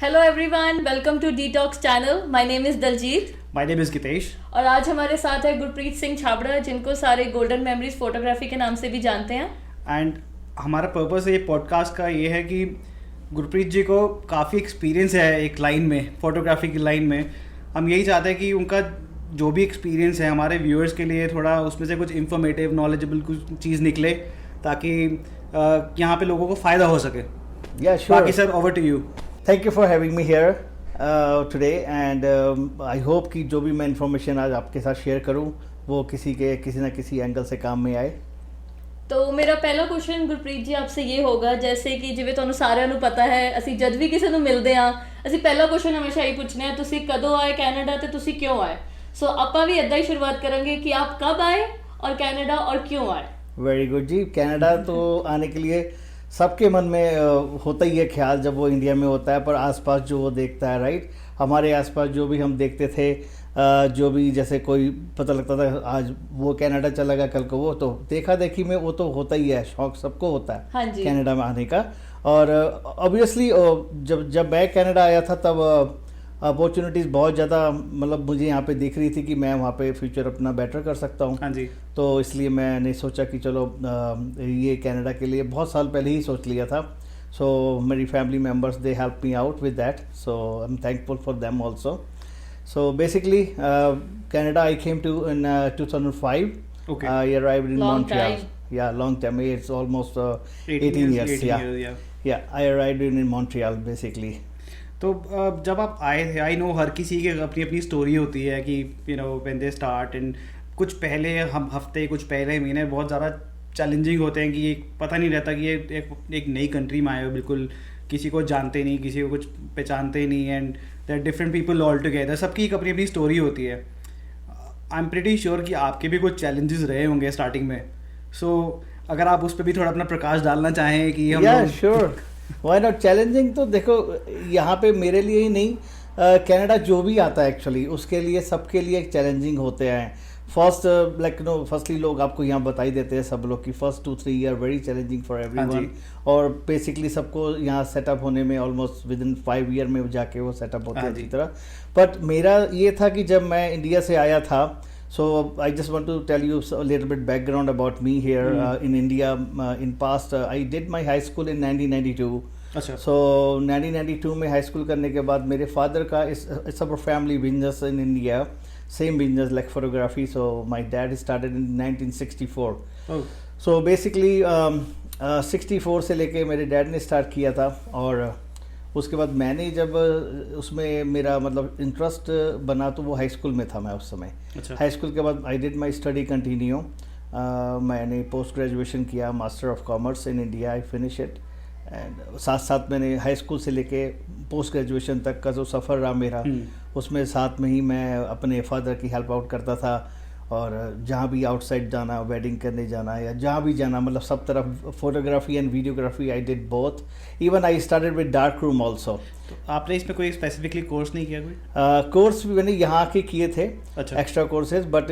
Hello everyone, welcome to detox channel. My name is Daljeet. My name is Gitesh. और आज हमारे साथ है गुरप्रीत सिंह छाबड़ा, जिनको सारे गोल्डन मेमोरीज फोटोग्राफी के नाम से भी जानते हैं। एंड हमारा पर्पस ये पॉडकास्ट का ये है कि गुरप्रीत जी को काफ़ी एक्सपीरियंस है एक लाइन में, फोटोग्राफी की लाइन में। हम यही चाहते हैं कि उनका जो भी एक्सपीरियंस है हमारे व्यूअर्स के लिए थोड़ा उसमें से कुछ इंफॉर्मेटिव, नॉलेजेबल कुछ चीज़ निकले, ताकि यहाँ पे लोगों को फ़ायदा हो सके। Yeah, sure. बाकी sir, over to you. Thank you for having me here today and I hope कि जो भी मैं इंफॉर्मेशन आज आपके साथ शेयर करूं वो किसी ना किसी एंगल से काम में आए। तो मेरा पहला क्वेश्चन गुरप्रीत जी आपसे ये होगा, जैसे कि ਜਿਵੇਂ ਤੁਹਾਨੂੰ ਸਾਰਿਆਂ ਨੂੰ ਪਤਾ ਹੈ, ਅਸੀਂ ਜਦ ਵੀ ਕਿਸੇ ਨੂੰ ਮਿਲਦੇ ਆ ਅਸੀਂ ਪਹਿਲਾ ਕੁਐਸਚਨ ਹਮੇਸ਼ਾ ਹੀ ਪੁੱਛਨੇ ਆ, ਤੁਸੀਂ ਕਦੋਂ ਆਏ ਕੈਨੇਡਾ ਤੇ ਤੁਸੀਂ ਕਿਉਂ ਆਏ। ਸੋ ਆਪਾਂ ਵੀ ਇਦਾਂ ਹੀ ਸ਼ੁਰੂਆਤ ਕਰਾਂਗੇ कि आप कब आए और कनाडा और क्यों आए। वेरी गुड जी। कनाडा तो आने के लिए सबके मन में होता ही है ख्याल जब वो इंडिया में होता है, पर आसपास जो वो देखता है, राइट, हमारे आसपास जो भी हम देखते थे, जो भी जैसे कोई पता लगता था आज वो कनाडा चला गया, कल को वो, तो देखा देखी में वो तो होता ही है, शौक सबको होता है हाँ जी। कनाडा में आने का। और ऑब्वियसली जब मैं कनाडा आया था तब अपॉर्चुनिटीज़ बहुत ज़्यादा मतलब मुझे यहाँ पे दिख रही थी कि मैं वहाँ पे फ्यूचर अपना बेटर कर सकता हूँ। हाँ जी। तो इसलिए मैंने सोचा कि चलो ये कनाडा के लिए बहुत साल पहले ही सोच लिया था। सो मेरी family members they help me out with that, so I am thankful for them also. So basically Canada I came to in 2005. Okay. I arrived in Long Montreal. time. Yeah, long time. It's almost 18 years. 18 Yeah. years, yeah. Yeah, I arrived in Montreal basically. तो जब आप आए थे, I know हर किसी की अपनी अपनी story होती है कि you know when they start, and कुछ पहले हम हफ्ते, कुछ पहले महीने बहुत ज़्यादा चैलेंजिंग होते हैं कि ये पता नहीं रहता कि ये एक नई कंट्री में आए हो, बिल्कुल किसी को जानते नहीं, किसी को कुछ पहचानते नहीं, and there different people all together. सबकी एक अपनी अपनी स्टोरी होती है। आई एम प्रीटी श्योर कि आपके भी कुछ चैलेंजेस रहे होंगे स्टार्टिंग में। सो अगर आप उस पर भी थोड़ा अपना प्रकाश डालना चाहें कि हम या श्योर, व्हाई नॉट। चैलेंजिंग तो देखो यहाँ पे मेरे लिए ही नहीं, कनाडा जो भी आता है एक्चुअली उसके लिए, सबके लिए एक चैलेंजिंग होते हैं। फर्स्ट लाइक नो फर्स्टली लोग आपको यहाँ बता ही देते हैं सब लोग कि first 2-3 year very challenging for everyone, और बेसिकली सबको यहाँ सेटअप होने में ऑलमोस्ट विद इन 5 ईयर में जाके वो सेटअप होते हैं अच्छी तरह। बट मेरा ये था कि जब मैं इंडिया से आया था, so I just want to tell you a little bit background about me here in India. In past I did my high school in 1992. अच्छा। So 1992 में हाई स्कूल करने के बाद मेरे फादर का it's a family business in India, same business like photography. So my dad started in 1964. So basically 64 से लेके मेरे डैड ने स्टार्ट किया था, और उसके बाद मैंने जब उसमें मेरा मतलब इंटरेस्ट बना तो वो हाई स्कूल में था मैं उस समय। अच्छा। हाई स्कूल के बाद I did my study continue. मैंने पोस्ट ग्रेजुएशन किया, master of commerce in India, I finish it. And साथ साथ मैंने हाई स्कूल से लेके पोस्ट ग्रेजुएशन तक का जो सफ़र रहा मेरा, उसमें साथ में ही मैं अपने फादर की हेल्प आउट करता था, और जहाँ भी आउटसाइड जाना, वेडिंग करने जाना या जहाँ भी जाना, मतलब सब तरफ photography and videography I did both. Even I started with dark room also. तो आपने इसमें कोई स्पेसिफिकली कोर्स नहीं किया कोई? कोर्स भी मैंने यहाँ आके किए थे, अच्छा। एक्स्ट्रा कोर्सेज, बट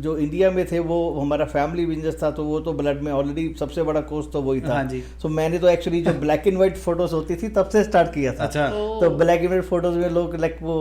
जो इंडिया में थे वो हमारा फैमिली बिजनेस था, तो वो तो ब्लड में ऑलरेडी सबसे बड़ा कोर्स तो वही था। हाँ जी। सो मैंने तो एक्चुअली जो ब्लैक एंड व्हाइट फोटोज होती थी तब से स्टार्ट किया था। अच्छा। तो ब्लैक एंड व्हाइट फोटोज में लोग लाइक वो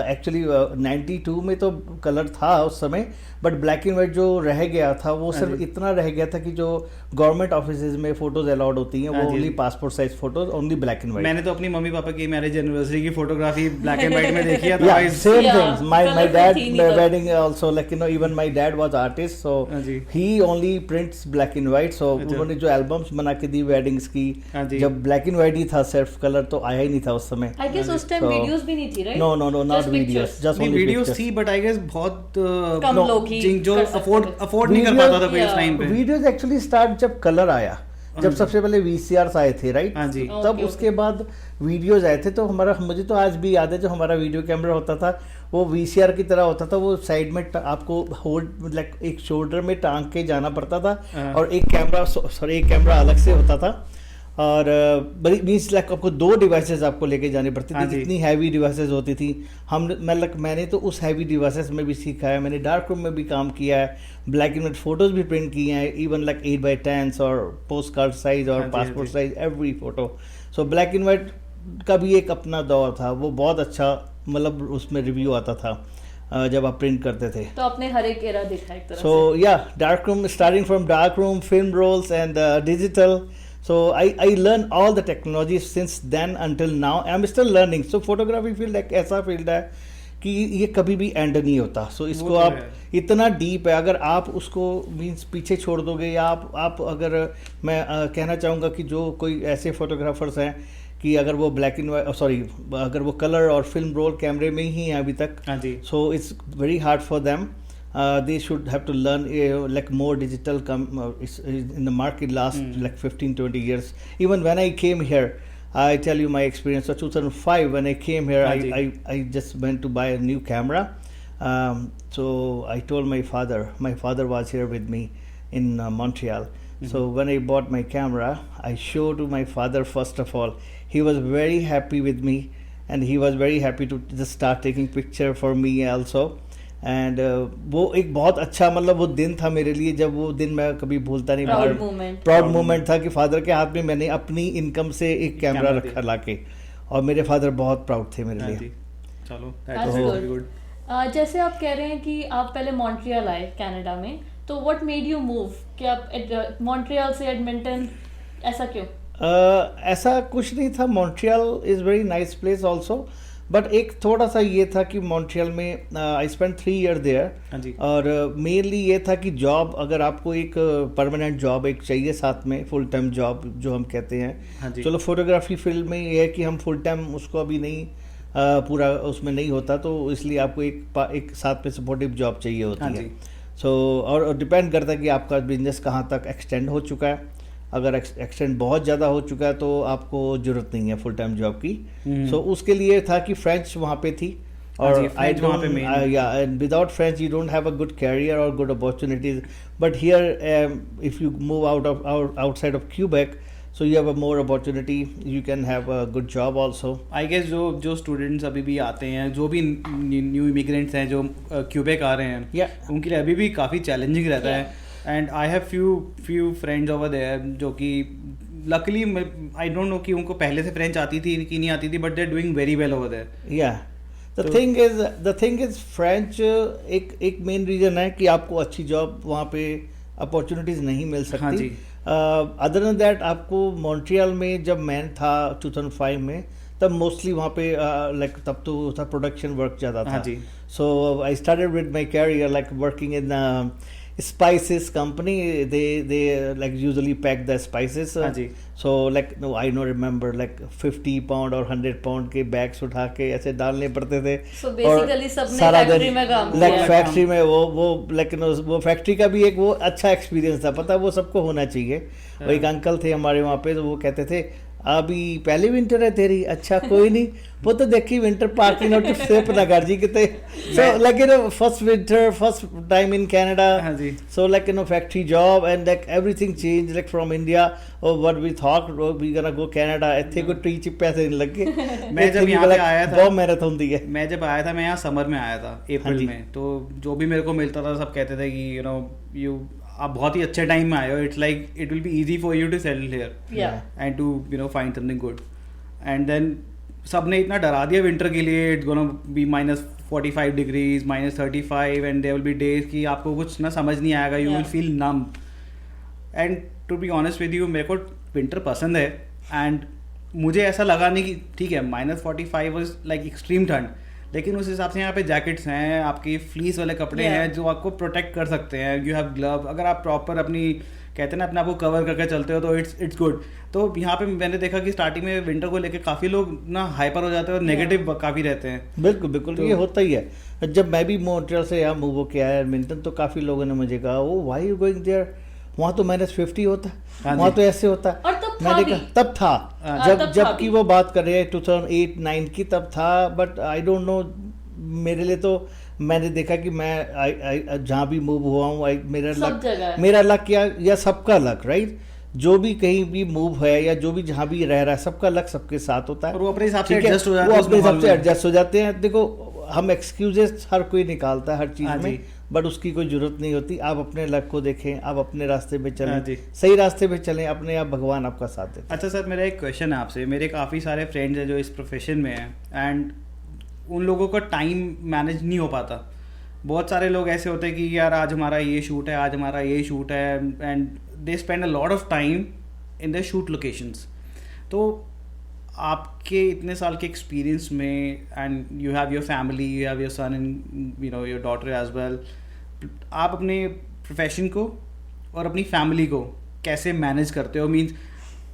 एक्चुअली 92 में तो कलर था उस समय, बट ब्लैक एंड व्हाइट जो रह गया था वो सिर्फ इतना रह गया था कि जो गवर्नमेंट ऑफिसेज में फोटोज अलाउड होती हैं वो only passport size photos, only black and white. मैंने तो अपनी मम्मी पापा की मैरिज एनिवर्सरी की फोटोग्राफी ब्लैक एंड व्हाइट में देखी है। Yeah, same Yeah, things. My color dad थी नहीं तब। wedding also, like you know, even my dad was artist, so हाँ जी। he only prints black and white. So अच्छा। उन्होंने जो एल्बम्स बना के दी वेडिंग्स की, हाँ जी। जब ब्लैक एंड व्हाइट ही था, सिर्फ कलर तो आया ही नहीं था उस समय। आई गेस उस टाइम So- वीडियोस भी नहीं थी, right? No, no, no, not Just videos, pictures. just नहीं, only वीडियोस pictures. थी, बट आई गेस बहुत कम लोग ही जो कर सकते अफोर्ड थे। नहीं कर Videos- पाता था कोई उस Yeah. टाइम पे। वीडियोस एक्चुअली स्टार्ट जब कलर आया, जब सबसे पहले VCRs आए थे, राइट? हाँ जी। तब Okay, उसके बाद वीडियोज आए थे। तो हमारा, मुझे तो आज भी याद है, जो हमारा वीडियो कैमरा होता था वो VCR की तरह होता था। वो साइड में आपको होल्ड लाइक एक शोल्डर में टांग के जाना पड़ता था, हाँ। और एक कैमरा अलग से होता था, और बड़ी मीन्स लाइक आपको 2 डिवाइसेस आपको लेके जानी पड़ती हाँ थी, जी। जितनी हैवी डिवाइसेस होती थी। मैंने तो उस हैवी डिवाइसेस में भी सीखा है, मैंने डार्क रूम में भी काम किया है, ब्लैक एंड व्हाइट फोटोज भी प्रिंट किए हैं, इवन लाइक 8x10 और पोस्ट कार्ड साइज और हाँ जी, हाँ पासपोर्ट जी। Size every photo. So black and white का भी एक अपना दौर था, वो बहुत अच्छा, मतलब उसमें रिव्यू आता था जब आप प्रिंट करते थे। तो आपने हर एक एरा देखा एक तरह So yeah, darkroom, starting from darkroom, film rolls, and digital. So I learned all the technologies since then until now. I'm still learning. So photography field एक ऐसा फील्ड है कि ये कभी भी एंड नहीं होता। सो इसको तो आप है। इतना डीप है, अगर आप उसको मीन्स पीछे छोड़ दोगे, या आप अगर मैं कहना चाहूँगा कि जो कोई ऐसे फोटोग्राफर्स हैं कि अगर वो ब्लैक एंड वाइट, सॉरी, अगर वो कलर और फिल्म रोल कैमरे में ही हैं अभी तक, हाँ जी। so it's very hard for them. They should have to learn like more digital is in the market last like 15-20 years. Even when I came here, I tell you my experience. So 2005 when I came here, हाँ जी। I just went to buy a new camera. So I told my father was here with me in Montreal. So when I bought my camera, I showed to my father first of all. He was very happy with me, and he was very happy to just start taking picture for me also. And वो एक बहुत अच्छा, मतलब वो दिन था मेरे लिए, जब वो दिन मैं कभी भूलता नहीं। Proud moment. प्राउड मोमेंट था कि फादर के हाथ में मैंने अपनी इनकम से एक कैमरा कैमरा रखा दिया। लाके, और मेरे फादर बहुत प्राउड थे मेरे हाँ लिए। जी। चलो, That's that's good. very good. जैसे आप कह रहे हैं कि आप पहले मॉन्ट्रियल आए कनाडा में, तो व्हाट मेड यू मूव कि आप मॉन्ट्रियल से एडमिंटन, ऐसा क्यों? ऐसा कुछ नहीं था। Montreal is very nice place also, but एक थोड़ा सा ये था कि मॉन्ट्रियल में आई स्पेंड 3 ईयर देयर, हाँ जी। और मेनली ये था कि जॉब, अगर आपको एक परमानेंट जॉब एक चाहिए साथ में, फुल टाइम जॉब जो हम कहते हाँ हैं। जी। चलो फोटोग्राफी फील्ड में ये है कि हम फुल टाइम उसको अभी नहीं पूरा उसमें नहीं होता, तो इसलिए आपको एक साथ में सपोर्टिव जॉब चाहिए होती हाँ है। जी। सो और डिपेंड करता है कि आपका बिजनेस कहाँ तक एक्सटेंड हो चुका है। अगर एक्सटेंड बहुत ज़्यादा हो चुका है तो आपको ज़रूरत नहीं है फुल टाइम जॉब की। सो उसके लिए था कि फ्रेंच वहाँ पे थी, हाँ जी, और आई French वहाँ पे main है। yeah, and without French you don't have a good career or good opportunities. But here, if you move outside of Quebec, so you have a more opportunity. You can have a good job also. I guess जो students अभी भी आते हैं, जो भी new immigrants हैं जो Quebec आ रहे हैं, Yeah. उनके लिए अभी भी काफ़ी चैलेंजिंग रहता है। And I have few friends over there जो कि लकली आई डोंट नो कि उनको पहले से फ्रेंच आती थी कि नहीं आती थी, but they are doing very well over there. Yeah. The thing is French एक मेन रीजन है कि आपको अच्छी जॉब वहाँ पे अपॉर्चुनिटीज नहीं मिल हाँ सकती। जी। अदर देन दैट, आपको मॉन्ट्रियल में जब मैं था 2005 में, तब मोस्टली वहाँ पे लाइक तब तो था प्रोडक्शन वर्क ज़्यादा था। हाँ जी। So I started with my career like working in spices company. They like usually pack the spices. हाँ जी। So like no, I don't remember like 50 pound और 100 pound के बैग्स उठा के ऐसे डालने पड़ते थे। So और basically सबने सारा दिन फैक्ट्री में काम like किया। फैक्ट्री में वो like वो फैक्ट्री का भी एक वो अच्छा एक्सपीरियंस था। पता है, वो सबको होना चाहिए। वो एक अंकल थे हमारे वहाँ पे, तो वो कहते थे अभी पहली विंटर है तेरी, अच्छा कोई नहीं, वो तो देखी विंटर पार्किंग और से पता कर जी कितने। So like you know first winter, first time in Canada. हाँ जी। So like factory job and like everything changed like from India or what we thought we gonna go Canada, ਇੱਥੇ ਕੋਈ tree chip पैसे नहीं लगे। मैं जब यहाँ पे आया था, बहुत मेहनत होती है। मैं जब आया था, मैं यहाँ समर में आया था, हाँ अप्रैल जी। में, तो जो भी मेरे को मिलता था सब कहते थे कि यू आप बहुत ही अच्छे टाइम में आए हो, it's like it will be easy for you to settle here Yeah. And to find something good. And then सबने इतना डरा दिया विंटर के लिए, it's gonna be -45 degrees, -35, and there will be days कि आपको कुछ ना समझ नहीं आएगा, you will Yeah. Feel numb. And to be honest with you, मेरे को विंटर पसंद है, एंड मुझे ऐसा लगा नहीं कि ठीक है -45 वाज लाइक एक्सट्रीम ठंड, लेकिन उस हिसाब से यहाँ पे जैकेट्स हैं, आपके फ्लीस वाले कपड़े Yeah. हैं जो आपको प्रोटेक्ट कर सकते हैं, यू हैव ग्लव, अगर आप प्रॉपर अपनी कहते हैं ना अपने आप को कवर करके चलते हो तो इट्स गुड। तो यहाँ पे मैंने देखा कि स्टार्टिंग में विंटर को लेके काफ़ी लोग ना हाइपर हो जाते हैं और नेगेटिव काफ़ी रहते हैं। बिल्कुल बिल्कुल, तो- ये होता ही है। जब मैं भी मॉन्ट्रियल से यहाँ मूव होके आया एडमिंटन, तो काफ़ी लोगों ने मुझे कहा ओ व्हाई यू गोइंग देयर, वहाँ तो -50 होता है, हाँ वहाँ जी। तो ऐसे होता है। और तब था मैंने भी। कहा तब था, हाँ, जब तब था जबकि भी। वो बात कर रहे हैं 2008-9 की, तब था। बट आई डोंट नो, मेरे लिए तो मैंने देखा कि मैं जहाँ भी मूव हुआ हूँ मेरा सब जगह है। मेरा लक या सबका लक, राइट? जो भी कहीं भी मूव है या जो भी जहाँ भी रह रहा है, सबका लक सबके साथ होता है। और वो अपने हिसाब से ठीक है? adjust हो जाते वो हैं अपने उस हिसाब से माहौल में। एडजस्ट हो जाते हैं। देखो, हम एक्सक्यूजेस हर कोई निकालता है हर चीज़ हाँ में, जी। बट उसकी कोई ज़रूरत नहीं होती। आप अपने लक को देखें, आप अपने रास्ते पे हाँ चलें, जी। सही रास्ते पे चलें, अपने आप भगवान आपका साथ देते हैं। अच्छा सर, मेरा एक क्वेश्चन है आपसे। मेरे काफ़ी सारे फ्रेंड्स हैं जो इस प्रोफेशन में हैं एंड उन लोगों का टाइम मैनेज नहीं हो पाता। बहुत सारे लोग ऐसे होते हैं कि यार आज हमारा ये शूट है, आज हमारा ये शूट है, and they spend a lot of time in the shoot locations. तो आपके इतने साल के एक्सपीरियंस में, and you have your family, you have your son and you know your daughter as well, आप अपने प्रोफेशन को और अपनी फैमिली को कैसे मैनेज करते हो? मीन्स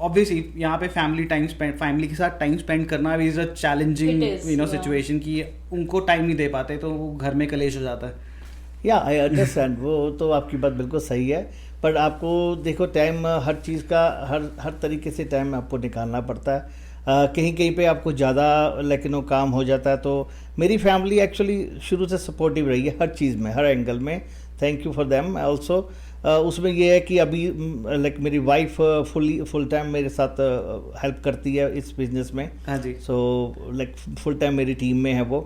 ऑब्वियसली यहाँ पे फैमिली के साथ टाइम स्पेंड करना भी is a challenging It is, you know yeah. Situation कि उनको टाइम नहीं दे पाते तो वो घर में कलेश हो जाता है। या आई अंडरस्टैंड, वो तो आपकी बात बिल्कुल सही है, पर आपको देखो टाइम हर चीज़ का हर तरीके से टाइम आपको निकालना पड़ता है। कहीं कहीं पे आपको ज़्यादा लेकिन वो काम हो जाता है। तो मेरी फैमिली एक्चुअली शुरू से सपोर्टिव रही है हर चीज़ में, हर एंगल में। Thank you for them also. उसमें ये है कि अभी लाइक मेरी वाइफ फुल टाइम मेरे साथ हेल्प करती है इस बिज़नेस में। हाँ जी। सो लाइक फुल टाइम मेरी टीम में है वो,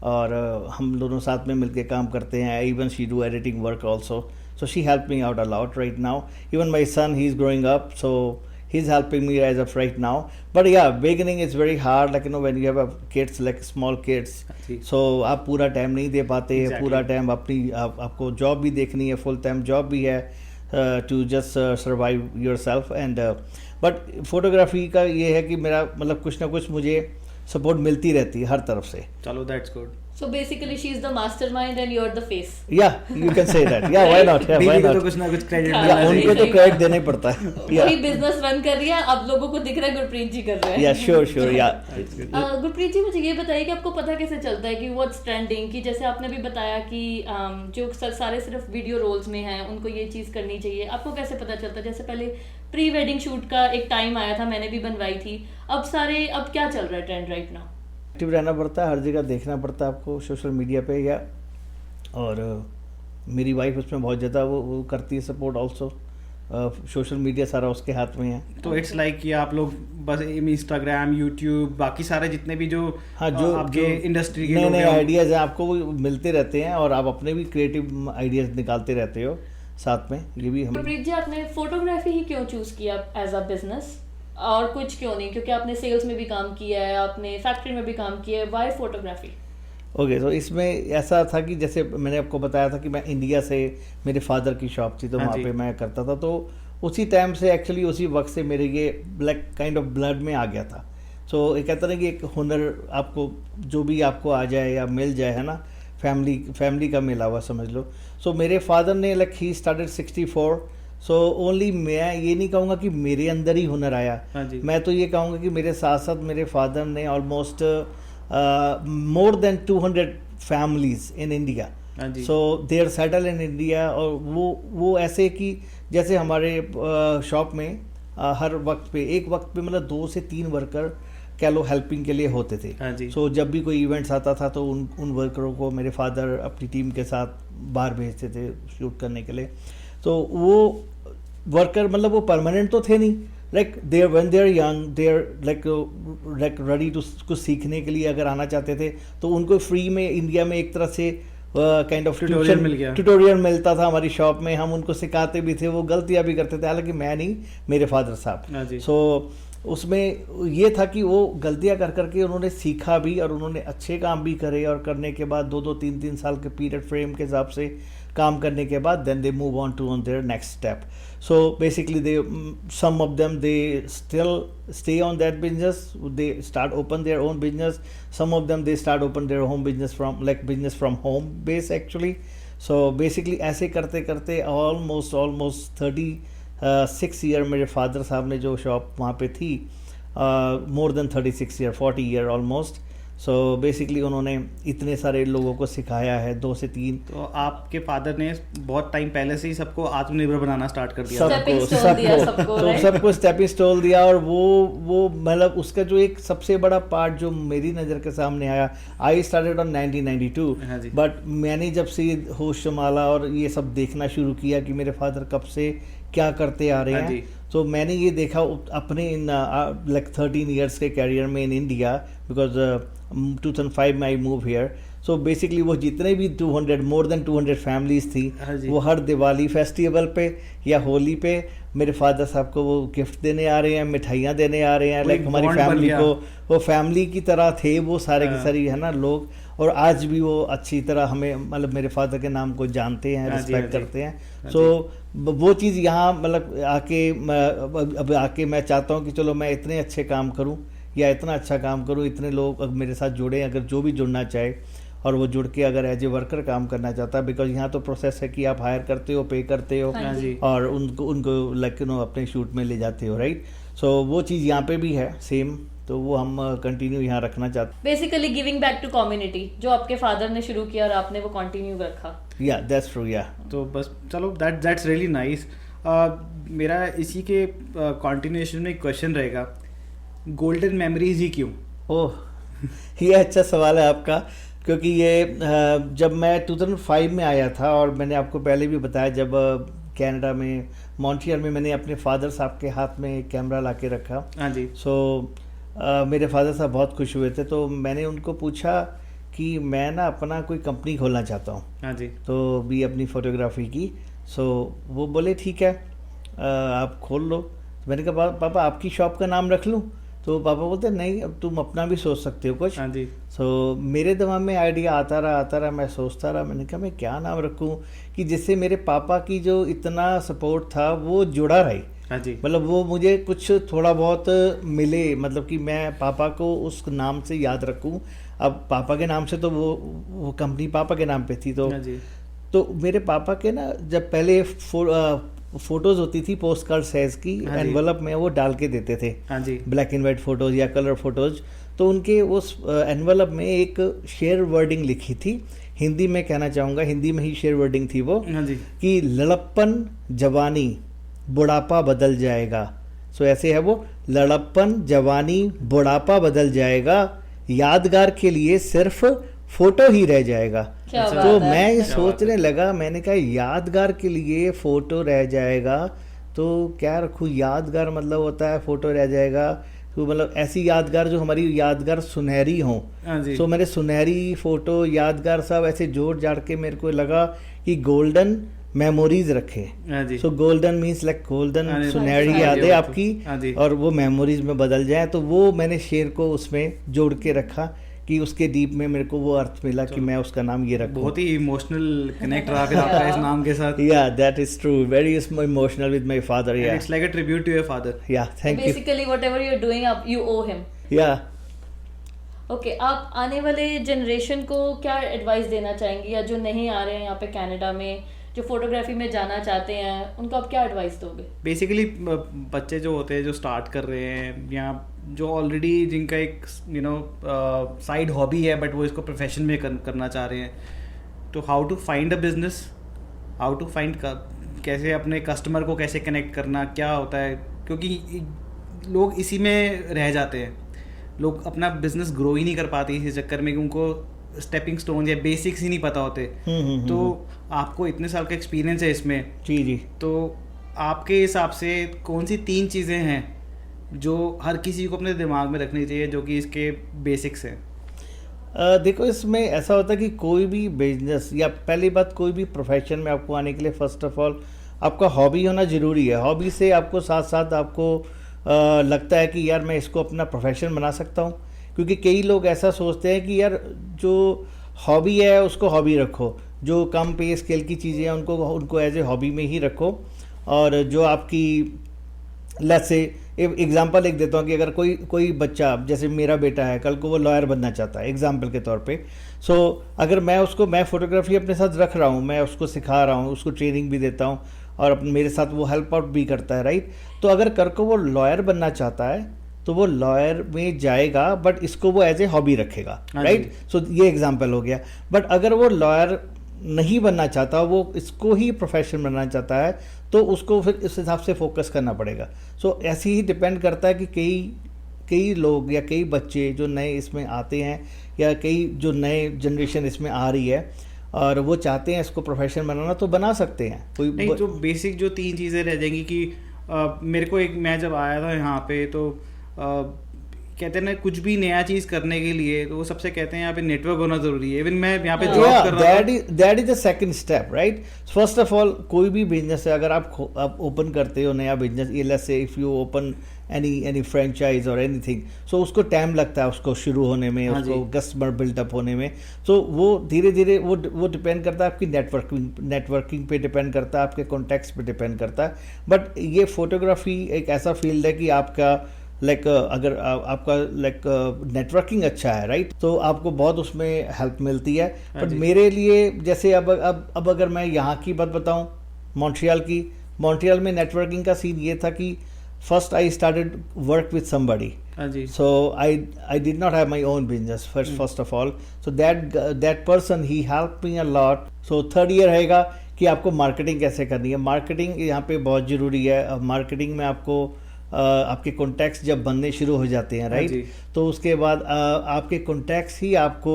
और हम दोनों साथ में मिलके काम करते हैं। Even she do editing work also, so she help me out a lot right now. Even my son, he is growing up, so he's helping me as of right now. But yeah, beginning is very hard, like you know when you have kids, like small kids, ji. so आप पूरा time नहीं दे पाते। Exactly. पूरा time आपको job भी देखनी है, full time job भी है to just survive yourself and but photography का ये है कि मेरा मतलब कुछ ना कुछ मुझे सपोर्ट मिलती रहती है हर तरफ से। चलो that's good. So basically she is the mastermind and you're the face. या यू कैन से दैट, या व्हाई नॉट, या व्हाई बीवी को तो नॉट, कुछ ना कुछ क्रेडिट हाँ, मिलना उनको चाहिए। तो क्रेडिट देना ही पड़ता है। वही बिजनेस रन कर रही है, अब लोगों को दिख रहा है गुरप्रीत जी कर रहे हैं। या श्योर या गुरप्रीत जी, मुझे ये बताइए कि आपको पता कैसे चलता है कि व्हाट्स ट्रेंडिंग, कि जैसे आपने भी बताया कि जो सारे सिर्फ वीडियो रोल्स में हैं उनको ये चीज़ करनी चाहिए, आपको कैसे पता चलता है? जैसे पहले प्री वेडिंग शूट का एक टाइम आया था, मैंने भी बनवाई थी, अब क्या चल रहा है ट्रेंड राइट नाउ? एक्टिव रहना पड़ता है, हर जगह देखना पड़ता है आपको सोशल मीडिया पे या, और मेरी वाइफ उसमें बहुत ज़्यादा वो करती है सपोर्ट ऑल्सो। सोशल मीडिया सारा उसके हाथ में है। तो इट्स लाइक कि आप लोग बस इंस्टाग्राम, यूट्यूब, बाकी सारे जितने भी जो हाँ, जो आपके इंडस्ट्री के नए लोग नए हैं, आइडियाज़ हैं आपको वो मिलते रहते हैं, और आप अपने भी क्रिएटिव आइडियाज़ निकालते रहते हो साथ में। ये भी हम गुरप्रीत जी, आपने फोटोग्राफी ही क्यों चूज किया एज अ बिजनेस और कुछ क्यों नहीं? क्योंकि आपने सेल्स में भी काम किया है, आपने फैक्ट्री में भी काम किया है, व्हाई फोटोग्राफी? ओके, तो इसमें ऐसा था कि जैसे मैंने आपको बताया था कि मैं इंडिया से, मेरे फादर की शॉप थी तो हाँ वहाँ जी। पे मैं करता था। तो उसी टाइम से एक्चुअली उसी वक्त से मेरे ये ब्लैक काइंड ऑफ ब्लड में आ गया था। सो ये कहते हैं कि एक हुनर आपको जो भी आपको आ जाए या मिल जाए, है ना, फैमिली का मिला हुआ समझ लो। सो मेरे फादर ने like he started 64। So only मैं ये नहीं कहूँगा कि मेरे अंदर ही हुनर आया, हाँ जी। मैं तो ये कहूँगा कि मेरे साथ साथ मेरे फादर ने almost more than 200 families in India. हाँ जी। So they are settle in India. और वो ऐसे कि जैसे हमारे शॉप में हर वक्त पे एक वक्त पे मतलब 2 से 3 वर्कर कह लो हेल्पिंग के लिए होते थे। हाँ जी। सो जब भी कोई इवेंट्स आता था तो उन वर्करों को मेरे फादर अपनी टीम के साथ बाहर भेजते थे शूट करने के लिए। तो वो वर्कर मतलब वो परमानेंट तो थे नहीं, like there when they are young, they are like ready to कुछ सीखने के लिए अगर आना चाहते थे तो उनको फ्री में इंडिया में एक तरह से काइंड ऑफ Tutorial मिल गया। ट्यूटोरियल मिलता था हमारी शॉप में, हम उनको सिखाते भी थे, वो गलतियाँ भी करते थे, हालांकि मैं नहीं, मेरे फादर हाँ साहब। जी। सो उसमें ये था कि वो गलतियाँ कर करके उन्होंने सीखा भी और उन्होंने अच्छे काम भी करे, और करने के बाद 2-2, 3-3 साल के पीरियड फ्रेम के हिसाब से काम करने के बाद then they move on to on their next step. So basically they some of them they still stay on that business, they start open their own business, some of them they start open their home business from like business from home base actually. So basically ऐसे करते करते almost 36 year मेरे father साहब ने जो shop वहाँ पे थी, more than 36 year, 40 year almost. So basically उन्होंने इतने सारे लोगों को सिखाया है, 2 से 3। तो आपके फादर ने बहुत टाइम पहले से ही सबको आत्मनिर्भर बनाना स्टार्ट कर दिया था। Stepping stone दिया सबको, तो right? सबको स्टेपिंग स्टोन दिया। और वो मतलब उसका जो एक सबसे बड़ा पार्ट जो मेरी नज़र के सामने आया, आई स्टार्टेड ऑन 1992, हाँ जी। बट मैंने जब से होश संभाला और ये सब देखना शुरू किया कि मेरे फादर कब से क्या करते आ रहे हाँ हैं, जी। तो मैंने ये देखा अपने इन लाइक 13 ईयर्स के कैरियर में इन इंडिया, बिकॉज 2005 में I move here. So basically वो जितने भी 200 मोर देन 200 फैमिलीज थी, हाँ जी। वो हर दिवाली फेस्टिवल पे या होली पे मेरे फादर साहब को वो गिफ्ट देने आ रहे हैं, मिठाइयाँ देने आ रहे हैं, वो लाइक एक हमारी bond बन फैमिली गया। को वो फैमिली की तरह थे वो सारे के हाँ। सारे, है ना लोग। और आज भी वो अच्छी तरह हमें मतलब मेरे फादर के नाम को जानते हैं, हाँ जी, रिस्पेक्ट हाँ जी। करते हैं। हाँ सो वो चीज़ यहाँ मतलब आके अब आके मैं चाहता हूँ कि चलो मैं इतने अच्छे काम करूँ या इतना अच्छा काम करूँ, इतने लोग अब मेरे साथ जुड़े, अगर जो भी जुड़ना चाहे और वो जुड़ के अगर एज ए वर्कर काम करना चाहता है, बिकॉज यहाँ तो प्रोसेस है कि आप हायर करते हो, पे करते हो, हाँ जी। और उनको उनको लाइक अपने शूट में ले जाते हो, राइट। सो वो चीज़ यहाँ पे भी है सेम, तो वो हम कंटिन्यू यहाँ रखना चाहते basically giving back to community, जो आपके फादर ने शुरू किया और आपने वो कंटिन्यू रखा। हैं। या दैट्स ट्रू, या तो बस चलो दैट्स रियली नाइस। मेरा इसी के कंटिन्यूएशन में एक क्वेश्चन रहेगा, गोल्डन मेमोरीज ही क्यों? ओह ये अच्छा सवाल है आपका, क्योंकि ये जब मैं 2005 में आया था, और मैंने आपको पहले भी बताया जब कनाडा में मॉन्ट्रियल में मैंने अपने फादर साहब के हाथ में एक कैमरा ला के रखा। हाँ जी। सो मेरे फादर साहब बहुत खुश हुए थे, तो मैंने उनको पूछा कि मैं ना अपना कोई कंपनी खोलना चाहता हूँ, हाँ जी। तो भी अपनी फ़ोटोग्राफी की। सो वो बोले ठीक है आप खोल लो। मैंने कहा पापा आपकी शॉप का नाम रख लूँ? तो पापा बोलते नहीं, अब तुम अपना भी सोच सकते हो कुछ। हाँ जी। सो मेरे दिमाग में आइडिया आता रहा, मैं सोचता रहा, मैंने कहा मैं क्या नाम रखूं कि जिससे मेरे पापा की जो इतना सपोर्ट था वो जुड़ा रहे, हाँ जी। मतलब वो मुझे कुछ थोड़ा बहुत मिले, मतलब कि मैं पापा को उस नाम से याद रखूं। अब पापा के नाम से तो वो कंपनी पापा के नाम पे थी, हाँ जी। तो मेरे पापा के ना जब पहले फोटोज होती थी पोस्ट कार्ड साइज की, हाँ जी। एनवलप में वो डाल के देते थे, हाँ जी। ब्लैक एंड वाइट फोटोज या कलर फोटोज। तो उनके उस एनवलप में एक शेयर वर्डिंग लिखी थी, हिंदी में कहना चाहूँगा, हिंदी में ही शेयर वर्डिंग थी वो, हाँ जी। कि लड़प्पन जवानी बुढ़ापा बदल जाएगा। सो ऐसे है वो, लड़प्पन जवानी बुढ़ापा बदल जाएगा, यादगार के लिए सिर्फ फोटो ही रह जाएगा। क्या अच्छा। बात तो है। मैं ये क्या बात सोचने लगा, मैंने कहा यादगार के लिए फोटो रह जाएगा, तो क्या रखूँ? यादगार मतलब होता है फोटो रह जाएगा, तो मतलब ऐसी यादगार जो हमारी यादगार सुनहरी हो। हाँ जी। सो मैंने सुनहरी फोटो यादगार सब ऐसे जोड़ जाड़ के मेरे को लगा कि गोल्डन मेमोरीज रखे। हाँ जी। So golden means like golden हाँ जी। सुनहरी हाँ जी, यादें वो तो- आपकी, हाँ जी। और वो मेमोरीज में बदल जाए। तो वो मैंने शेर को उसमें जोड़ के रखा कि उसके डीप में मेरे को वो अर्थ मिला कि मैं उसका नाम ये रखूं। बहुत ही इमोशनल कनेक्ट रहा फिर आपका इस नाम के साथ। Yeah that is true, very emotional with my father. Yeah it's like a tribute to your father. Yeah thank you. Basically whatever you are doing you owe him. Yeah okay, आप आने वाले जनरेशन को क्या advice देना चाहेंगे, या जो नहीं आ रहे हैं यहाँ पे कनाडा में, जो फोटोग्राफी में जाना चाहते हैं, उनको आप क्या एडवाइस दोगे? बेसिकली बच्चे जो होते हैं जो स्टार्ट कर रहे हैं, या जो ऑलरेडी जिनका एक साइड हॉबी है बट वो इसको प्रोफेशन में करना चाह रहे हैं, तो how to find a business, how to find कैसे अपने कस्टमर को कैसे कनेक्ट करना, क्या होता है, क्योंकि लोग इसी में रह जाते हैं। लोग अपना बिजनेस ग्रो ही नहीं कर पाते इसी चक्कर में कि उनको स्टेपिंग स्टोन या बेसिक्स ही नहीं पता होते। तो आपको इतने साल का एक्सपीरियंस है इसमें, जी जी। तो आपके हिसाब से कौन सी 3 चीज़ें हैं जो हर किसी को अपने दिमाग में रखनी चाहिए जो कि इसके बेसिक्स हैं? देखो इसमें ऐसा होता है कि कोई भी बिजनेस या पहली बात कोई भी प्रोफेशन में आपको आने के लिए फर्स्ट ऑफ ऑल आपका हॉबी होना ज़रूरी है। हॉबी से आपको साथ साथ आपको लगता है कि यार मैं इसको अपना प्रोफेशन बना सकता हूँ, क्योंकि कई लोग ऐसा सोचते हैं कि यार जो हॉबी है उसको हॉबी रखो, जो कम पे स्केल की चीज़ें हैं उनको एज ए हॉबी में ही रखो, और जो आपकी लेट्स से एग्जांपल एक देता हूँ कि अगर कोई बच्चा जैसे मेरा बेटा है, कल को वो लॉयर बनना चाहता है एग्जांपल के तौर पे, सो अगर मैं फोटोग्राफी अपने साथ रख रहा हूँ, मैं उसको सिखा रहा हूँ, उसको ट्रेनिंग भी देता हूँ और मेरे साथ वो हेल्प आउट भी करता है, राइट। तो अगर कल को वो लॉयर बनना चाहता है तो वो लॉयर में जाएगा, बट इसको वो एज ए हॉबी रखेगा, राइट। सो ये एग्जाम्पल हो गया। बट अगर वो लॉयर नहीं बनना चाहता, वो इसको ही प्रोफेशन बनना चाहता है, तो उसको फिर इस हिसाब से फोकस करना पड़ेगा। सो ऐसे ही डिपेंड करता है कि कई लोग या कई बच्चे जो नए इसमें आते हैं या कई जो नए जनरेशन इसमें आ रही है और वो चाहते हैं इसको प्रोफेशन बनाना, तो बना सकते हैं। कोई नहीं, जो बेसिक जो 3 चीज़ें रह जाएंगी कि मेरे को मैं जब आया था यहाँ पे तो कहते हैं ना कुछ भी नया चीज करने के लिए तो वो सबसे कहते हैं यहाँ पे नेटवर्क होना जरूरी है। इवन मैं यहाँ पे जॉब कर रहा था, that is the second step, right? First of all कोई भी बिजनेस है, अगर आप ओपन करते हो नया business, let's say if you open any franchise और एनीथिंग, सो उसको टाइम लगता है उसको शुरू होने में, हाँ उसको जी। कस्टमर बिल्डअप होने में। तो वो धीरे धीरे वो डिपेंड करता है आपकी नेटवर्किंग पे डिपेंड करता है, आपके कॉन्टैक्ट्स पे डिपेंड करता है। बट ये फोटोग्राफी एक ऐसा फील्ड है कि आपका अगर आपका नेटवर्किंग अच्छा है, राइट, तो आपको बहुत उसमें हेल्प मिलती है। हाँ बट जी। मेरे लिए जैसे अब अगर मैं यहाँ की बात बताऊँ, मॉन्ट्रियल में नेटवर्किंग का सीन ये था कि first I started work with somebody, हाँ जी, so I did not have my own business first of all, so that person he helped me a lot. So third year रहेगा कि आपको marketing कैसे करनी है। मार्केटिंग यहाँ पे बहुत ज़रूरी है। अब मार्केटिंग में आपको आपके कॉन्टैक्ट्स जब बनने शुरू हो जाते हैं, हाँ जी। राइट, तो उसके बाद आपके कॉन्टैक्ट्स ही आपको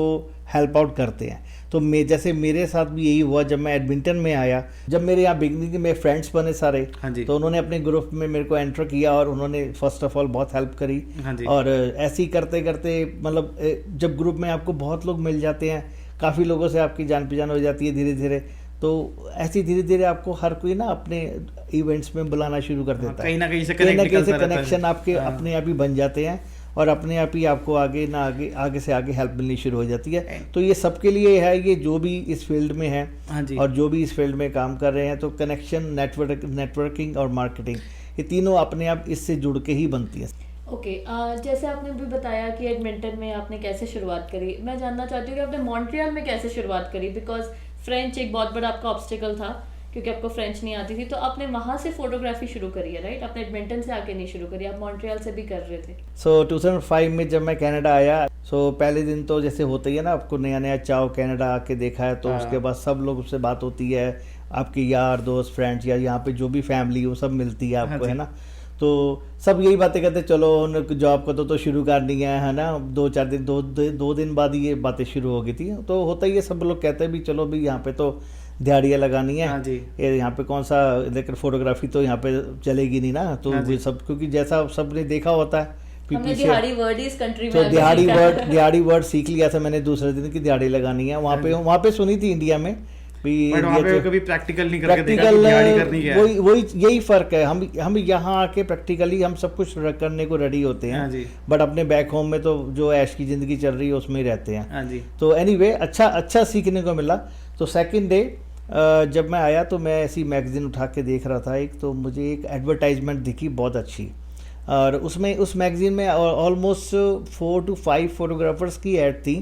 हेल्प आउट करते हैं। तो जैसे मेरे साथ भी यही हुआ जब मैं एडमिंटन में आया, जब मेरे यहाँ बिगनिंग में फ्रेंड्स बने सारे, हाँ जी, तो उन्होंने अपने ग्रुप में मेरे को एंटर किया और उन्होंने फर्स्ट ऑफ ऑल बहुत हेल्प करी। हाँ जी। और ऐसे ही करते करते मतलब जब ग्रुप में आपको बहुत लोग मिल जाते हैं, काफ़ी लोगों से आपकी जान पहचान हो जाती है धीरे धीरे, तो ऐसे धीरे धीरे आपको हर कोई ना अपने इवेंट्स में बुलाना शुरू कर देता है। कहीं ना कहीं से कहीं ना कनेक्ट कहीं से निकलता रहता है। कनेक्शन आपके हाँ। अपने आप ही बन जाते हैं और अपने आप ही आपको आगे से आगे हेल्प मिलनी शुरू हो जाती है। तो ये सबके लिए है, ये जो भी इस फील्ड में है हाँ जी, और जो भी इस फील्ड में काम कर रहे हैं, तो कनेक्शन, नेटवर्किंग और मार्केटिंग, ये तीनों अपने आप इससे जुड़ के ही बनती है। ओके, जैसे आपने भी बताया कि एडमिंटन में आपने कैसे शुरुआत करी, मैं जानना चाहती हूँ कि आपने मॉन्ट्रियल में कैसे शुरुआत करी, बिकॉज फ्रेंच एक बहुत बड़ा आपका ऑब्स्टिकल था क्योंकि आपको फ्रेंच नहीं आती थी, तो आपने वहाँ से फोटोग्राफी शुरू करी है, राइट? आपने एडमिंटन से आके नहीं शुरू करी, आप मॉन्ट्रियल से भी कर रहे थे। सो 2005 में जब मैं कनाडा आया, सो पहले दिन तो जैसे होता ही है ना, आपको नया नया चाहो, कनाडा आके देखा है, तो हाँ। उसके बाद सब लोग उससे बात होती है, आपके यार दोस्त फ्रेंड्स या यहाँ पे जो भी फैमिली वो सब मिलती है हाँ आपको, जी। है ना। तो सब यही बातें करते, चलो जॉब का तो शुरू करनी है ना। 2-4 दिन, दो दिन बाद ये बातें शुरू हो गई थी। तो होता ही है, सब लोग कहते हैं भी चलो भी यहाँ पे तो दिहाड़ियाँ लगानी है, हाँ जी, ये यहाँ पे कौन सा, लेकिन फोटोग्राफी तो यहाँ पे चलेगी नहीं ना। तो हाँ जी। ये सब क्योंकि जैसा सबने देखा होता है हमने पीपीसी, दिहाड़ी वर्ड इस कंट्री में तो आके दिहाड़ी सीखा। वर्ड सीख लिया था मैंने दूसरे दिन की दिहाड़ी लगानी है। वहाँ पे सुनी थी इंडिया में भी, बट वहाँ ये पे तो कभी प्रैक्टिकल नहीं करके देखा प्रैक्टिकल, कि दिहाड़ी करनी क्या है। वही यही फर्क है। हम यहाँ आके प्रैक्टिकली हम सब कुछ करने को रेडी होते हाँ हैं, जी, बट अपने बैक होम में तो जो ऐश की जिंदगी चल रही है उसमें ही रहते हैं। हाँ जी, तो एनीवे अच्छा सीखने को मिला। तो सेकंड डे जब मैं आया तो मैं ऐसी मैगजीन उठा के देख रहा था एक, तो मुझे एक एडवर्टाइजमेंट दिखी बहुत अच्छी, और उसमें उस मैगजीन में ऑलमोस्ट 4 to 5 फोटोग्राफर्स की ऐड थी।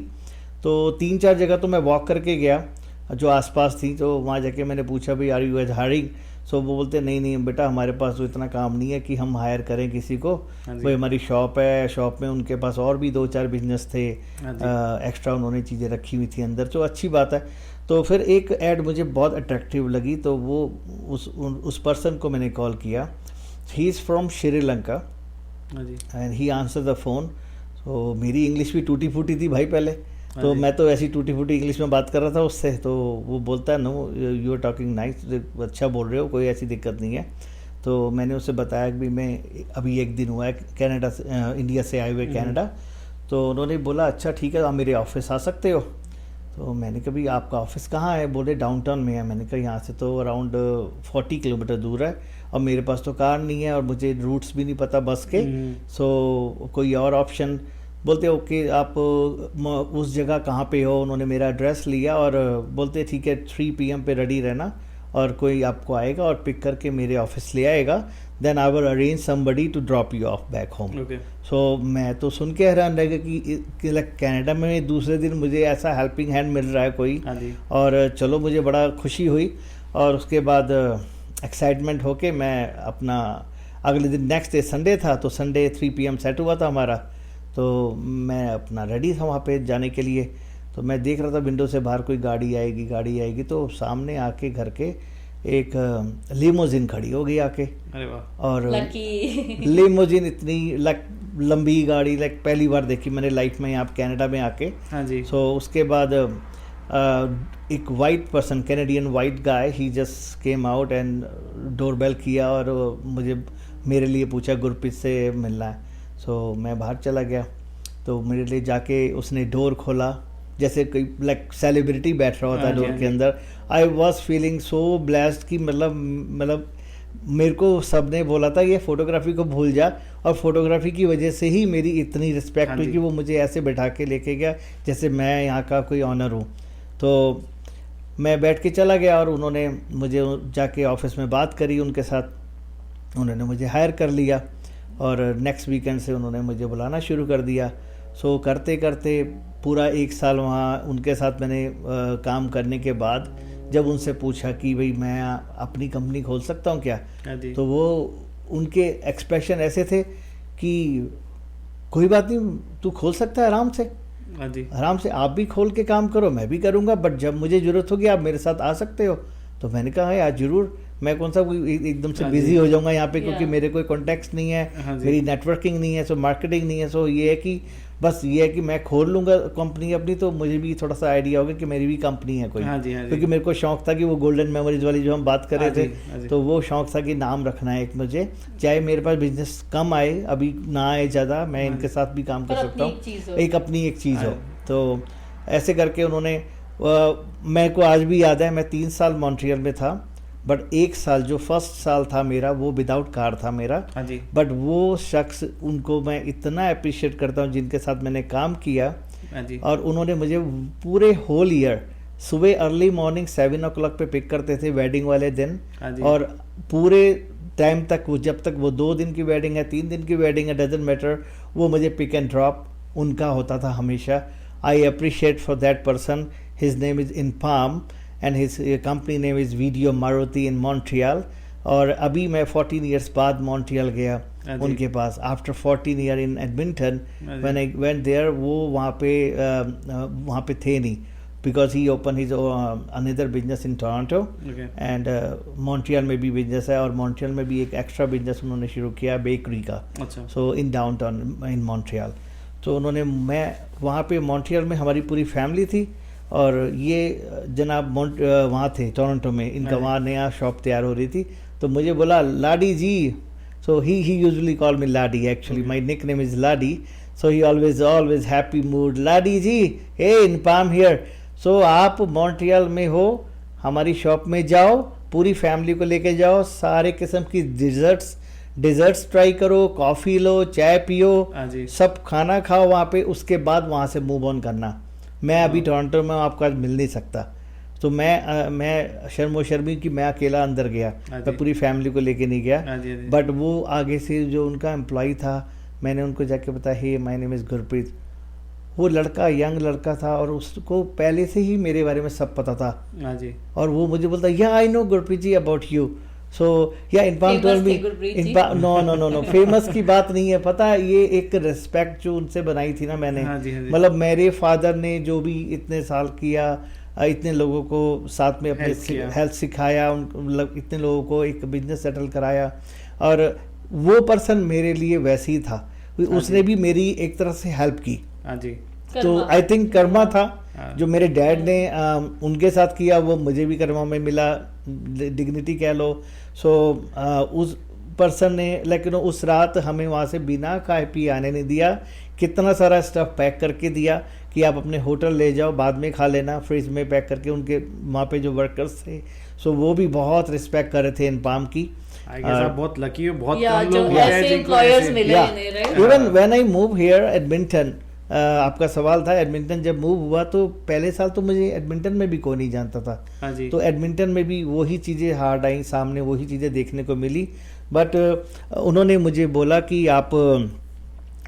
तो 3-4 जगह तो मैं वॉक करके गया जो आसपास थी, तो वहाँ जाके मैंने पूछा भाई आर यू हायरिंग? सो वो बोलते नहीं बेटा, हमारे पास तो इतना काम नहीं है कि हम हायर करें किसी को, हाँ जी। भाई हमारी शॉप है, शॉप में उनके पास और भी 2-4 बिजनेस थे, हाँ जी। एक्स्ट्रा उन्होंने चीज़ें रखी हुई थी अंदर, तो अच्छी बात है। तो फिर एक ऐड मुझे बहुत अट्रैक्टिव लगी, तो वो उस पर्सन को मैंने कॉल किया। ही इज़ फ्रॉम श्रीलंका हाँ जी, and he answer the phone. तो मेरी इंग्लिश भी टूटी फूटी थी भाई पहले, हाँ तो जी। मैं तो ऐसी टूटी फूटी इंग्लिश में बात कर रहा था उससे। तो वो बोलता है no you are talking nice, अच्छा बोल रहे हो, कोई ऐसी दिक्कत नहीं है। तो मैंने उससे बताया कि भी मैं अभी 1 दिन हुआ है कनाडा से, इंडिया से आए हुए कनाडा। तो उन्होंने बोला अच्छा ठीक है, आप मेरे ऑफिस आ सकते हो। तो मैंने कहा भाई आपका ऑफिस कहाँ है? बोले डाउनटाउन में है। मैंने कहा यहाँ से तो अराउंड 40 किलोमीटर दूर है और मेरे पास तो कार नहीं है और मुझे रूट्स भी नहीं पता बस के, सो कोई और ऑप्शन? बोलते ओके आप उस जगह कहाँ पे हो? उन्होंने मेरा एड्रेस लिया और बोलते ठीक है 3 PM पे रेडी रहना और कोई आपको आएगा और पिक करके मेरे ऑफिस ले आएगा, then I will arrange somebody to drop you off back home. Okay, so मैं तो सुन के हैरान रह गया कि कनाडा में दूसरे दिन मुझे ऐसा हेल्पिंग हैंड मिल रहा है कोई, हाँ जी, और चलो मुझे बड़ा खुशी हुई। और उसके बाद एक्साइटमेंट होके मैं अपना अगले दिन, नेक्स्ट डे संडे था, तो संडे 3 PM सेट हुआ था हमारा, तो मैं अपना रेडी था वहाँ पे जाने के लिए। तो मैं देख रहा था विंडो से बाहर कोई गाड़ी आएगी, तो सामने आके घर के एक लिमोजिन खड़ी हो गई आके, अरे वाह, और लकी। लिमोजिन इतनी लंबी गाड़ी पहली बार देखी मैंने लाइफ में यहाँ कनाडा में आके। हाँ जी, सो उसके बाद एक white person, Canadian white guy, he just came out and doorbell किया और मुझे मेरे लिए पूछा गुरप्रीत से मिलना है। सो मैं बाहर चला गया, तो मेरे लिए जाके उसने डोर खोला जैसे कोई लाइक सेलिब्रिटी बैठ रहा होता है हाँ जी, डोर हाँ के जी। अंदर। I was feeling so blessed कि मतलब मेरे को सबने बोला था ये फोटोग्राफी को भूल जा, और फोटोग्राफी की वजह से ही मेरी इतनी रिस्पेक्ट हाँ हुई जी। कि वो मुझे ऐसे बैठा के लेके गया जैसे मैं यहाँ का कोई ऑनर हूँ। तो मैं बैठ के चला गया और उन्होंने मुझे जाके ऑफिस में बात करी उनके साथ, उन्होंने मुझे हायर कर लिया और नेक्स्ट वीकेंड से उन्होंने मुझे बुलाना शुरू कर दिया। सो करते करते पूरा 1 साल वहाँ उनके साथ मैंने काम करने के बाद जब उनसे पूछा कि भाई मैं अपनी कंपनी खोल सकता हूँ क्या, हाँ जी। तो वो उनके एक्सप्रेशन ऐसे थे कि कोई बात नहीं, तू खोल सकता है आराम से, हाँ जी। आराम से आप भी खोल के काम करो, मैं भी करूँगा, बट जब मुझे ज़रूरत होगी आप मेरे साथ आ सकते हो। तो मैंने कहा यार ज़रूर, मैं कौन सा कोई एकदम से हाँ बिजी जी। हो जाऊंगा यहाँ पे, क्योंकि Yeah. मेरे कोई कॉन्टेक्ट्स नहीं है, हाँ जी। मेरी नेटवर्किंग नहीं है, सो मार्केटिंग नहीं है। सो ये है कि बस ये है कि मैं खोल लूँगा कंपनी अपनी, तो मुझे भी थोड़ा सा आइडिया होगा कि मेरी भी कंपनी है कोई। हाँ जी, हाँ जी। क्योंकि मेरे को शौक था कि वो गोल्डन मेमोरीज वाली जो हम बात कर रहे हाँ जी, हाँ थे, जी। तो वो शौक था कि नाम रखना है एक मुझे, चाहे मेरे पास बिजनेस कम आए, अभी ना आए ज़्यादा, मैं हाँ इनके जी। साथ भी काम कर पर सकता अपनी एक चीज़ हूँ, हो। एक अपनी एक चीज़ हो। हाँ। तो ऐसे करके उन्होंने मेरे को आज भी याद है, मैं 3 साल मॉन्ट्रियल में था, बट 1 साल जो फर्स्ट साल था मेरा वो विदाउट कार था मेरा। हाँ जी। बट वो शख्स, उनको मैं इतना अप्रिशिएट करता हूँ जिनके साथ मैंने काम किया, हाँ जी। और उन्होंने मुझे पूरे होल ईयर सुबह अर्ली मॉर्निंग 7 o'clock पे पिक करते थे वेडिंग वाले दिन, हाँ जी। और पूरे टाइम तक वो, जब तक वो 2 दिन की वेडिंग है, 3 दिन की वेडिंग है, डजंट मैटर, वो मुझे पिक एंड ड्रॉप उनका होता था हमेशा। I appreciate for that person. His name is in palm and his company name is video Maruti in Montreal. और अभी मैं 14 ईयर्स बाद मॉन्ट्रियल गया हाँ जी। उनके पास, आफ्टर 14 ईयर इन एडमिंटन। हाँ जी। व्हेन आई वेंट देयर, वो वहाँ पे थे नहीं, because he open his another business in Toronto, okay. And Montreal में भी बिजनेस है, और मॉन्ट्रियल में भी एक एक्स्ट्रा बिजनेस उन्होंने शुरू किया बेकरी का, अच्छा। सो इन डाउनटाउन इन मॉन्ट्रियल। तो उन्होंने, मैं वहाँ पे मॉन्ट्रियल में हमारी पूरी फैमिली थी, और ये जनाब वहाँ थे टोरंटो में, इनका हाँ। वहाँ नया शॉप तैयार हो रही थी, तो मुझे बोला Ladi ji, so he usually call me Ladi, actually my nickname is Ladi, so he always happy mood, Ladi ji, he in palm here, so आप मॉन्ट्रियल में हो, हमारी शॉप में जाओ, पूरी फैमिली को लेके जाओ, सारे किस्म की डिज़र्ट्स ट्राई करो, कॉफ़ी लो, चाय पियो, हाँ जी। सब खाना खाओ वहाँ पे, उसके बाद वहाँ से मूव ऑन करना। मैं अभी टोरंटो में हूँ, आपको आज मिल नहीं सकता। तो मैं शर्मो शर्मी कि मैं अकेला अंदर गया, हाँ जी। मैं पूरी फैमिली को लेके नहीं गया। हाँ जी, हाँ जी। बट वो आगे से जो उनका एम्प्लॉय था, मैंने उनको जाके बताया, hey my name is Gurpreet. वो लड़का यंग लड़का था, और उसको पहले से ही मेरे बारे में सब पता था, हाँ जी। और वो मुझे बोलता, yeah I know Gurpreet ji about you, so yeah in palm Famous told me, they Gurpreet ji? Know famous की बात नहीं है, पता है, ये एक रिस्पेक्ट जो उनसे बनाई थी ना मैंने, हाँ जी, हाँ जी। मतलब मेरे फादर ने जो भी इतने साल किया, इतने लोगों को साथ में अपने Help किया। हेल्थ सिखाया, मतलब इतने लोगों को एक बिजनेस सेटल कराया, और वो पर्सन मेरे लिए वैसे ही था, उसने भी मेरी एक तरह से हेल्प की। हाँ जी। तो कर्मा। आई थिंक कर्मा था हाँ। जो मेरे डैड ने उनके साथ किया, वो मुझे भी कर्मा में मिला, डिग्निटी कह लो। सो उस पर्सन ने, लेकिन उस रात हमें वहाँ से बिना खाए पिए आने नहीं दिया, कितना सारा स्टफ पैक करके दिया कि आप अपने होटल ले जाओ, बाद में खा लेना, फ्रिज में पैक करके। उनके वहाँ पे जो वर्कर्स थे, सो वो भी बहुत रिस्पेक्ट कर रहे थे इन पाम की। आई गेस आप बहुत लकी हो, बहुत या कम जो लोग हैं ऐसे जिनको एम्प्लॉयर्स ऐसे- मिले इन्हें, right? Even when I move here Edmonton, आपका सवाल था एडमिंटन जब मूव हुआ, तो पहले साल तो मुझे एडमिंटन में भी कोई नहीं जानता था। हाँ जी। तो एडमिंटन में भी वही चीज़ें हार्ड आई सामने, वही चीज़ें देखने को मिली। बट उन्होंने मुझे बोला कि आप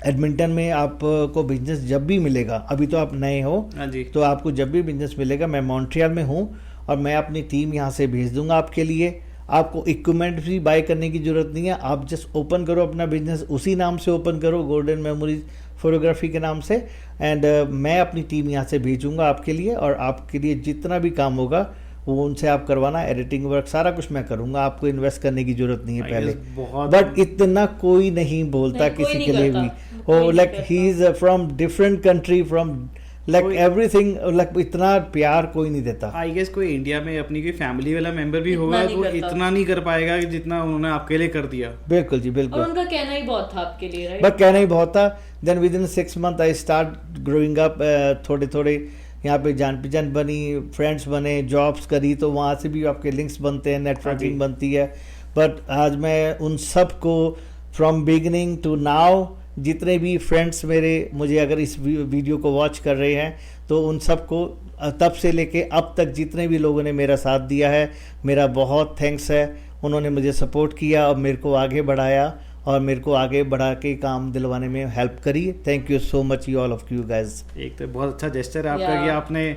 एडमिंटन में आपको बिजनेस जब भी मिलेगा, अभी तो आप नए हो, हाँ जी। तो आपको जब भी बिजनेस मिलेगा, मैं मॉन्ट्रियल में हूँ और मैं अपनी टीम यहाँ से भेज दूंगा आपके लिए। आपको इक्विपमेंट भी बाय करने की ज़रूरत नहीं है, आप जस्ट ओपन करो अपना बिजनेस, उसी नाम से ओपन करो, गोल्डन मेमोरीज फोटोग्राफी के नाम से। एंड मैं अपनी टीम यहाँ से भेजूंगा आपके लिए, और आपके लिए जितना भी काम होगा वो उनसे आप करवाना, एडिटिंग वर्क सारा कुछ मैं करूँगा, आपको इन्वेस्ट करने की ज़रूरत नहीं है I पहले। guess बहुत- बट इतना कोई नहीं बोलता नहीं, कोई किसी नहीं के लिए करता, भी। कोई ओ नहीं लाइक करता। He is from different country, from like everything, like इतना प्यार कोई नहीं देता। आई गेस कोई इंडिया में अपनी कोई फैमिली वाला मेंबर भी इतना होगा नहीं तो करता। इतना नहीं कर पाएगा कि जितना उन्होंने आपके लिए कर दिया। बिल्कुल जी और बिल्कुल। उनका कहना ही बहुत था आपके लिए, राइट? बट कहना ही बहुत था। Then within 6 month I start growing up, थोड़े थोड़े यहाँ पे जान पहचान बनी, फ्रेंड्स बने, जॉब्स करी, तो वहाँ से भी आपके लिंक्स बनते हैं, नेटवर्किंग बनती है। बट आज मैं उन सब को फ्रॉम बिगिनिंग टू नाउ, जितने भी फ्रेंड्स मेरे मुझे अगर इस वीडियो को वॉच कर रहे हैं तो उन सबको तब से लेके अब तक जितने भी लोगों ने मेरा साथ दिया है, मेरा बहुत थैंक्स है। उन्होंने मुझे सपोर्ट किया और मेरे को आगे बढ़ाया और मेरे को आगे बढ़ा के काम दिलवाने में हेल्प करी। Thank you so much you all of you guys. एक तो बहुत अच्छा जेस्चर है आपका Yeah. कि आपने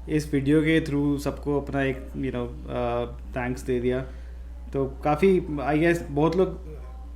इस वीडियो के थ्रू सबको अपना एक थैंक्स दे दिया। तो काफ़ी आई गेस बहुत लोग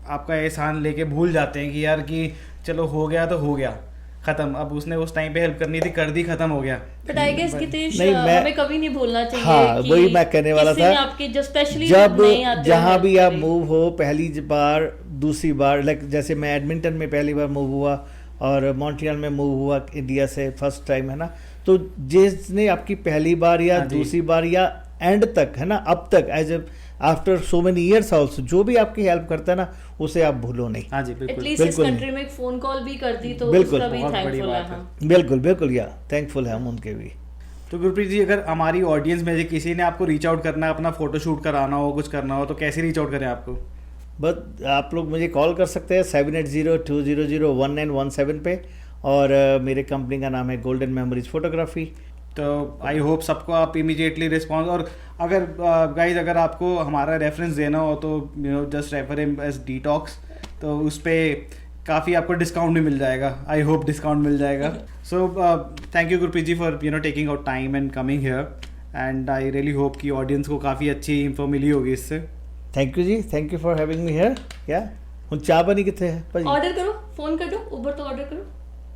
आपका एहसान लेके भूल जाते हैं कि यार कि चलो हो गया तो हो गया, ख़त्म, अब उसने उस टाइम पे हेल्प करनी थी, कर दी, ख़त्म हो गया। बट आई गेस गितेश, नहीं, मैं- हमें कभी नहीं भूलना चाहिए हाँ, कि वही मैं कहने वाला किसी था। ने आपके जो स्पेशली जब नहीं आते जहाँ हैं भी आप करी। मूव हो, पहली बार, दूसरी बार, लाइक जैसे मैं एडमिंटन में पहली बार मूव हुआ और मॉन्ट्रियल में मूव हुआ इंडिया से फर्स्ट टाइम, है ना। तो जिसने आपकी पहली बार या हाँ जी। दूसरी बार या एंड तक, है ना, अब तक as a after so many years also, जो भी आपकी हेल्प करता है ना, उसे आप भूलो नहीं। हाँ जी बिल्कुल। एटलीस्ट इस बिल्कुल नहीं। कंट्री में एक फोन कॉल भी कर दी तो बिल्कुल, उसका भी बहुत बड़ी थैंकफुल है बात है। हम। बिल्कुल बिल्कुल, या थैंकफुल है हम उनके भी। तो गुरप्रीत जी, अगर हमारी ऑडियंस में से किसी ने आपको रीच आउट करना है, अपना फोटो शूट कराना हो, कुछ करना हो, तो कैसे रीच आउट करें आपको? बस आप लोग मुझे कॉल कर सकते हैं 7802001917 पे, और मेरे कंपनी का नाम है गोल्डन मेमोरीज फोटोग्राफी। तो आई होप सबको आप इमीडिएटली रिस्पॉन्स, और अगर गाइज अगर आपको हमारा रेफरेंस देना हो तो just refer him as detox, तो उस पर काफ़ी आपको डिस्काउंट भी मिल जाएगा। आई होप डिस्काउंट मिल जाएगा। So thank you Gurpreet ji for taking out time and coming here, and I really hope कि ऑडियंस को काफ़ी अच्छी इन्फो मिली होगी इससे। थैंक यू जी, thank you for having me here. या ਹੁਣ ਚਾਹ ਪਾਣੀ ਕਿੱਥੇ ਹੈ ਭਾਜੀ? ऑर्डर करो, फोन कर दो, उबर तो ऑर्डर करो।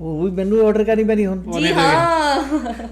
ਉਹ ਵੀ ਮੈਨੂੰ ਆਰਡਰ ਕਰਨੀ ਪੈਣੀ ਹੁਣ। जी हाँ